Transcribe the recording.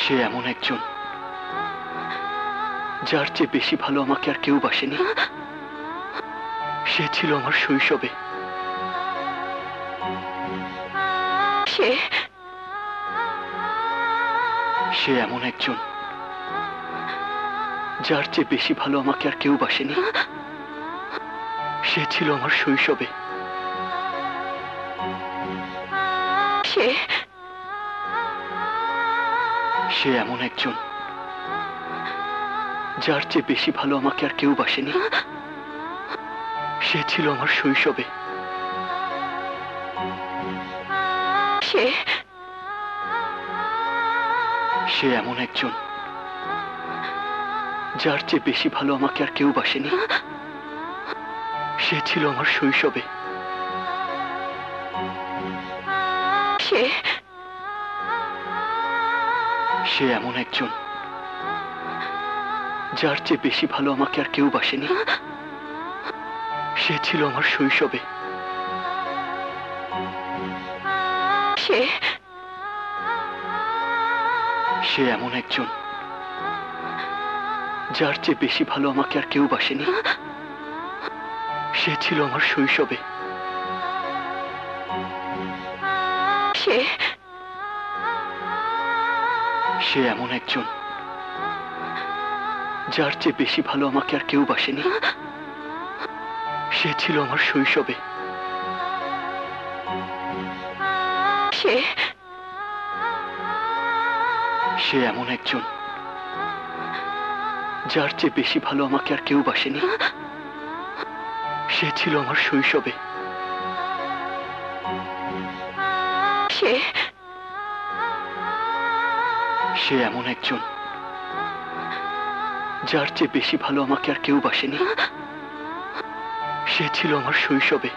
সে এমন একজন যার চেয়ে বেশি ভালো আমাকে আর কেউ বাসেনি। সে ছিল আমার শৈশবে। সে এমন একজন যার চেয়ে বেশি ভালো আমাকে আর কেউ বাসেনি। সে ছিল আমার শৈশবে। সে এমন একজন যার চেয়ে বেশি ভালো আমাকে আর কেউ বাসেনি। সে ছিল আমার শৈশবে। সে এমন একজন যার চেয়ে বেশি ভালো আমাকে আর কেউ বাসেনি। সে ছিল আমার শৈশবে। সে এমন একজন যার চেয়ে বেশি ভালো আমাকে আর কেউ বাসেনি। সে ছিল আমার শৈশবে। সে এমন একজন যার চেয়ে বেশি ভালো আমাকে আর কেউ বাসেনি। সে ছিল আমার শৈশবে। সে এমন একজন যার চেয়ে বেশি ভালো আমাকে আর কেউ বাসেনি। সে ছিল আমার শৈশবে। সে এমন একজন যার চেয়ে বেশি ভালো আমাকে আর কেউ বাসেনি। সে ছিল আমার শৈশবে। সে এমন একজন যার চেয়ে বেশি ভালো আমাকে আর কেউ বাসেনি। সে ছিল আমার শৈশবে।